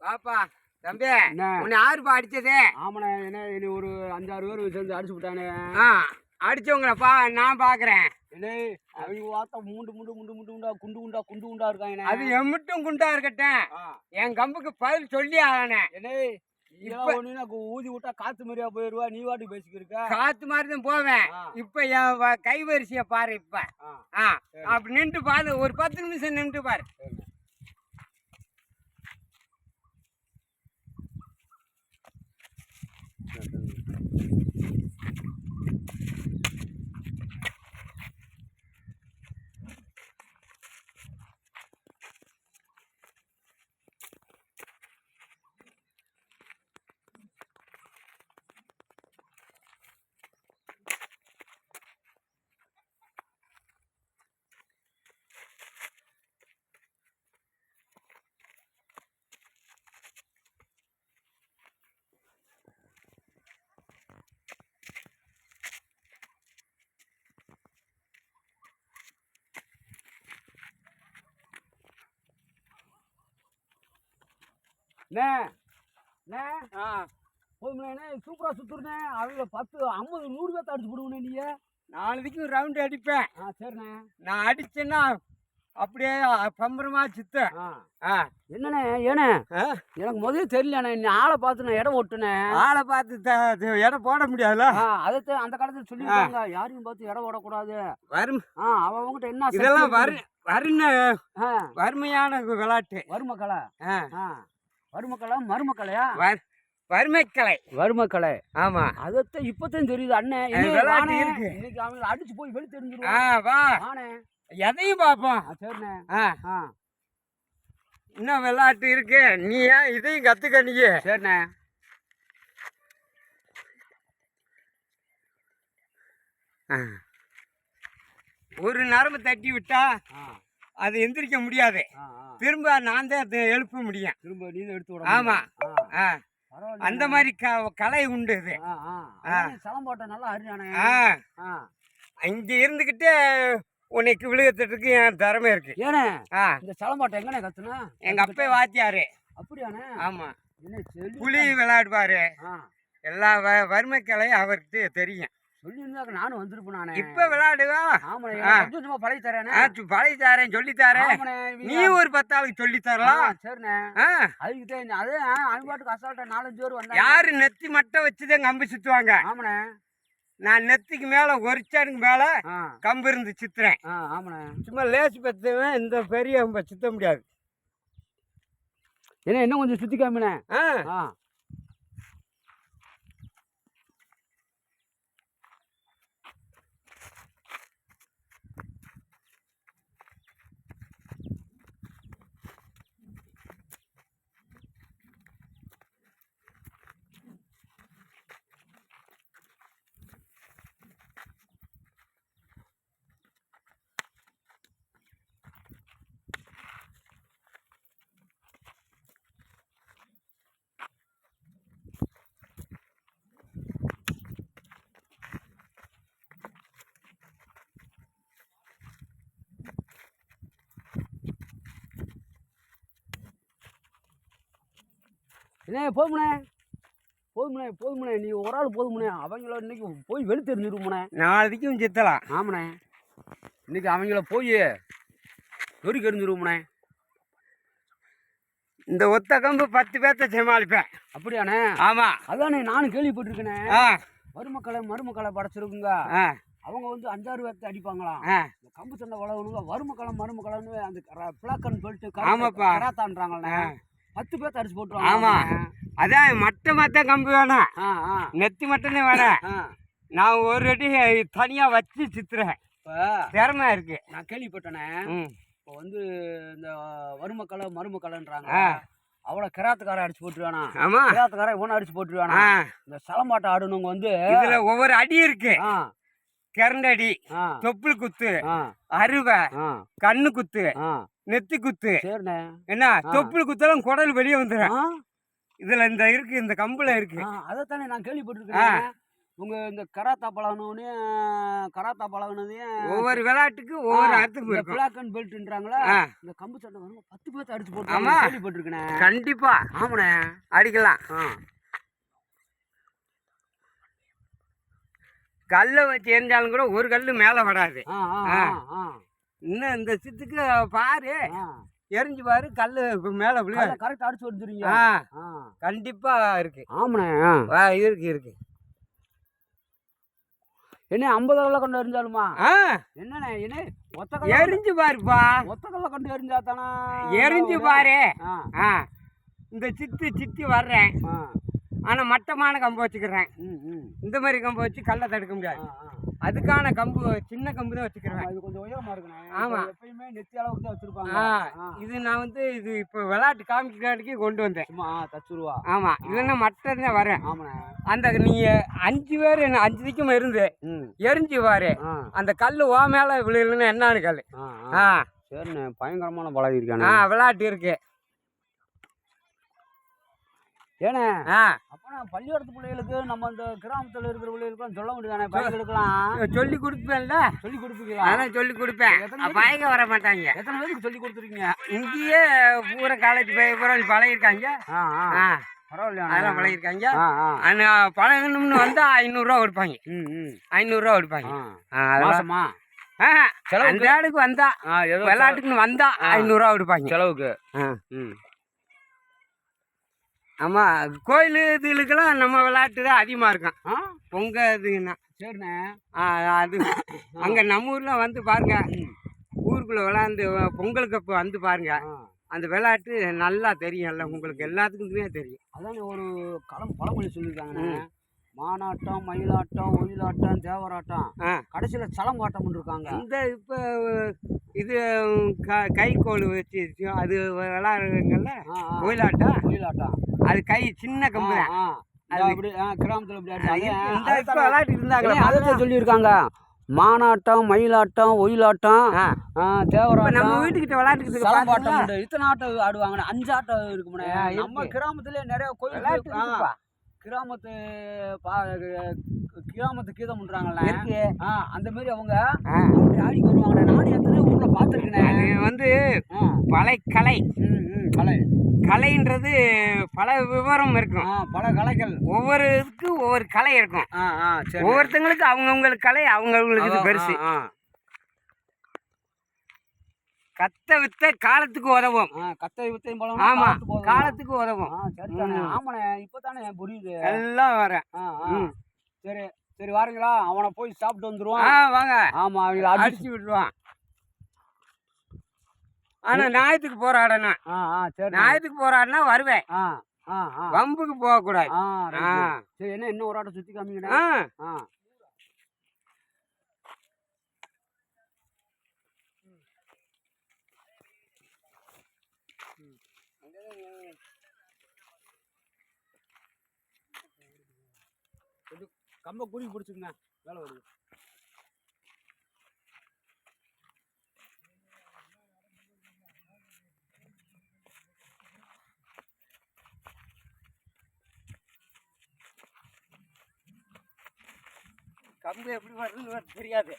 வாப்பா தம்பி, உன்னை யாருப்பா அடிச்சது? ஆமாண்ணே, என்ன இனி ஒரு 5-6 பேர் சேர்ந்து அடிச்சு விட்டானே. அடிச்சவங்களப்பா நான் பாக்குறேன். என்ன அவங்க வார்த்தை மூண்டு முண்டு முண்டு முண்டு முண்டா குண்டு குண்டா குண்டு குண்டா இருக்காங்க. அது எம்மிட்டும் குண்டா இருக்கட்டும், என் கம்புக்கு பதில் சொல்லி ஆகணே. என்ன ஊதி விட்டா காத்து மாதிரியா போயிருவா, நீ வாட்டி பேசிக்கிருக்க. காத்து மாதிரி தான் போவேன். இப்ப என் கைவரிசைய பாரு. இப்ப அப்படி நின்று பாரு, ஒரு 10 நிமிஷம் நின்று பாரு. சூப்பரா சுத்துறனே. அவங்க 10, 50, 100 பேர்த்த அடிச்சு போடுவேன். நீ நாளைக்கு ரவுண்ட் அடிப்பேன். சரிண்ணே, நான் அடிச்சேன்னா அப்படியே பம்பரமா சித்த. என்னண்ணே ஏண்ணே எனக்கு முதல்ல தெரியலண்ணே. நீ ஆளை பார்த்து நான் இடம் ஓட்டுனேன். ஆளை பார்த்து இடம் போட முடியாதுல்ல. அதைத்தான் அந்த காலத்துல சொல்லிருக்காங்க, யாரையும் பார்த்து இடம் ஓடக்கூடாது. வரும் அவங்ககிட்ட என்ன இதெல்லாம் வறுமையான விளையாட்டு. வறுமக்கலை வறுமக்கலை மருமக்கலையா? வறுமைக்கலை. வறுமக்கலை. ஆமா, அதத்தான் இப்பதான் தெரியுது அண்ணன். இன்னைக்கு அவங்க அடிச்சு போய் வெளி தெரிஞ்சிருவான். எதையும் பார்ப்போம். சரிண்ணே, இன்னும் விளையாட்டு இருக்கு. நீ ஏன் இதையும் கத்துக்க? நீ சரிண்ணே. ஒரு நரம்பு தட்டி விட்டா அது எந்திரிக்க முடியாது. திரும்ப நான் தான் எழுப்ப முடியும். திரும்ப நீ எடுத்து. ஆமா, அந்த மாதிரி கலை உண்டு. இது சலம்போட்ட நல்லா அறியானே. இங்க இருந்துகிட்டே உனக்கு விழுகத்துக்கு என் திறமை இருக்கு. ஏனே இந்த சலம்போட்டை எங்கண்ணே கத்துனா? எங்க அப்பா வாத்தியாரு. அப்படியானே? ஆமா, புலி விளையாடுவாரு. எல்லா வறுமை கலை அவருக்கு தெரியும். சொல்லியிருந்தாக்க நானும் வந்திருப்பேன். இப்ப விளையாடுவா? பழகி தரேன். பழகி தரேன், சொல்லி தரேன். நீ ஒரு 10 ஆளுக்கு சொல்லி தரலாம். சரிண்ணே, அதுக்கு அதே அவங்க பாட்டுக்கு அசால்ட்டா 4-5 பேர் வந்தாங்க. யாரு நெத்தி மட்டும் வச்சுதான் கம்பு சுத்துவாங்க. ஆமாண்ணே, நான் நெத்திக்கு மேல ஒரு சானுக்கு மேல கம்பு இருந்து சித்துறேன். ஆமாண்ணே, சும்மா லேசு பத்துவேன். இந்த பெரிய கம்பை சுத்த முடியாது. ஏன்னா இன்னும் கொஞ்சம் சுத்திக்காமண்ணே. என்ன போதுமுனே நீ ஒரு ஆள் போதுமுனே. அவங்கள இன்னைக்கு போய் வெளி தெரிஞ்சிருமுனே. நாளைக்கும் சித்தலாம். ஆமாண்ணே, இன்னைக்கு அவங்கள போய் நொறி கெறிஞ்சிருமுனே. இந்த ஒத்த கம்பு 10 பேர்த்த சமாளிப்பேன். அப்படியாண்ணே? ஆமா, அதானே நானும் கேள்விப்பட்டிருக்கேனே. மருமக்களை படைச்சிருக்குங்க. அவங்க வந்து 5-6 பேர்த்த அடிப்பாங்களாம். கம்பு சண்டை வளவனுங்க மருமக்களைன்னு அந்த பிளாக்கன் பெல்ட் கராத்தான்றாங்கண்ணே. 10 பேர்த்த அடிச்சு போட்டுருவாங்க. ஆமா, அதான் மட்ட கம்பு வேணாம், நெத்தி மட்டனே வேணாம். நான் ஒரு அடி தனியா வச்சு சித்துறேன். திறமை இருக்கு. நான் கேள்விப்பட்டேனே. இப்போ வந்து இந்த மருமக்கலைன்றாங்க. அவ்வளோ கிராத்துக்காரை அடிச்சு போட்டுருவானா? ஆமா, கிராத்துக்காரை இவனை அடிச்சு போட்டுருவானா? இந்த சலம்பாட்டம் ஆடுனவங்க வந்து இதுல ஒவ்வொரு அடி இருக்கு. கரண்டடி, தொப்புள் குத்து, அருவை, கண்ணு குத்து, நெத்தி குத்து. என்ன தொப்புள் குத்தெல்லாம் குடல் வெளியே வந்துடும். இதுல இந்த இருக்கு, இந்த கம்புல இருக்கு. அதைத்தானே நான் கேள்விப்பட்டிருக்கேன். உங்க இந்த கராத்தா பழகுனதையும் ஒவ்வொரு விளையாட்டுக்கு ஒவ்வொரு அர்த்தம் இருக்கும். பிளாக் அண்ட் பெல்ட்ன்றாங்களா இந்த கம்பு சண்டை வரும் 10 பேர்த்து அடிச்சு போட்டு ஆமா கேள்விப்பட்டிருக்கேனே. கண்டிப்பா ஆமாண்ணே அடிக்கலாம். கல்லை வச்சு எரிஞ்சாலும் கூட ஒரு கல்லு மேல வராது. இன்னும் இந்த சித்துக்கு பாரு எரிஞ்சு பாரு கல்லு மேல விழுகாது. கரெக்ட் அடிச்சு வந்துருங்க. கண்டிப்பா இருக்கு. ஆமாண்ணே இருக்கு. என்ன 50 கல்ல கொண்டு எரிஞ்சாலுமா? என்னண்ணே என்ன ஒத்த எரிஞ்சு பாருப்பா. ஒத்த கல்ல கொண்டு எரிஞ்சா தானே எரிஞ்சு பாரு. இந்த சித்தி வர்றேன். ஆனா மட்டமான கம்பு வச்சுக்கிறேன். இந்த மாதிரி கம்பு வச்சு கல்லை தடுக்க முடியாது. அதுக்கான கம்பு சின்ன கம்பு தான் வச்சுக்கிறேன். இது கொஞ்சம் உயரமா இருக்குண்ணே. ஆமா எப்பயுமே நெத்தி அளவுக்கு தான் வச்சிருப்பாங்க. இது நான் வந்து இது இப்போ விளையாட்டு காமிக்கிறதுக்கு கொண்டு வந்தேன். சும்மா தச்சுருவா. ஆமா இல்லைன்னா மட்டம் தான் வரேன். ஆமாண்ணே அந்த நீ 5 பேர் 5 திக்கும் இருந்து எரிஞ்சு பாரு அந்த கல் ஓ மேல விழுகலன்னு என்னன்னு கல். சரிண்ணே பயங்கரமான பழகி இருக்கானே. விளையாட்டு இருக்கு. ஏண்ணே அப்பனா பள்ளிக்கூடத்து பிள்ளைகளுக்கு நம்ம இந்த கிராமத்தில் இருக்கிற பிள்ளைகளுக்கு சொல்ல முடியாதானே? பையன்களுக்கெல்லாம் சொல்லி கொடுப்பேன்ல. சொல்லி கொடுப்பீங்களா? அதான் சொல்லி கொடுப்பேன். பயங்க வர மாட்டாங்க. எத்தனை பேருக்கு சொல்லி கொடுத்துருக்கீங்க? இங்கேயே பூரா காலேஜ் பூரா பழகிருக்காங்க. பரவாயில்லையா? அதெல்லாம் பழகிருக்காங்க. பழகணும்னு வந்தா 500 ரூபா கொடுப்பாங்க. 500 ரூபா கொடுப்பாங்க. மாசமா? அன்றாடுக்கு வந்தா விளையாட்டுக்குன்னு வந்தா 500 ரூபா கொடுப்பாங்க செலவுக்கு. ஆமா கோயில் இதுகளுக்கெல்லாம் நம்ம விளையாட்டு தான் அதிகமாக இருக்கும். பொங்க இதுன்னா சரிண்ணே. அது அங்கே நம்ம ஊரில் வந்து பாருங்க. ஊருக்குள்ளே விளையாண்டு பொங்கலுக்கு அப்போ வந்து பாருங்க. அந்த விளையாட்டு நல்லா தெரியும்ல உங்களுக்கு எல்லாத்துக்குமே தெரியும். அதானே ஒரு பழமொழி சொல்லியிருக்காங்கண்ணே. மானாட்டம் மயிலாட்டம் ஒயிலாட்டம் தேவராட்டம் கடைசியில் சலம்பாட்டம் இருக்காங்க. இந்த இப்போ இது கைக்கோள் வச்சு அது விளையாடுறதுங்கல்ல ஒயிலாட்டம். அது கை சின்ன கம்பு அப்படி கிராமத்தில் விளையாட்டு இருந்தாங்க. அதை சொல்லியிருக்காங்க. மானாட்டம் மயிலாட்டம் ஒயிலாட்டம் தேவராட்டம். நம்ம வீட்டுக்கிட்ட விளையாட்டுக்கு சலம்பாட்டம் இத்தனை ஆட்டம் ஆடுவாங்க. 5 ஆட்டம் இருக்குமுனே. நம்ம கிராமத்திலே நிறைய கோயில் கிராமத்து கீதம் பண்றாங்கல்ல அந்த மாதிரி அவங்க ஆடி வருவாங்க. நானும் எத்தனை ஊர்ல பாத்துருக்கேன். வந்து கலை கலைன்றது பல விவரம் இருக்கும். பல கலைகள் ஒவ்வொரு இதுக்கு ஒவ்வொரு கலை இருக்கும். ஒவ்வொருத்தங்களுக்கு அவங்கவுங்களுக்கு கலை அவங்கவுங்களுக்கு இது பெருசு. கத்த வித்த காலத்துக்கு உதவும். கத்த வித்தை ஆமா காலத்துக்கு உதவும். ஆமாண்ணே இப்பதானே புரியுது. எல்லாம் வரேன். சரி சரி வாருங்களா? அவனை போய் சாப்பிட்டு வந்துருவான். வாங்க. ஆமா அவங்கள அடிச்சு விட்டுருவான். ஆனா ஞாயிற்றுக்கு போராடனா ஞாயிற்றுக்கு போராடினா வருவேன். வம்புக்கு போக கூடாது. சரி என்ன இன்னும் ஒரு ஆட்டம் சுத்தி காமிங்க. கம்ப கூடி பிடிச்சிருங்க. வேலை வருது. கம்பு எப்படி வருதுன்னு தெரியாது.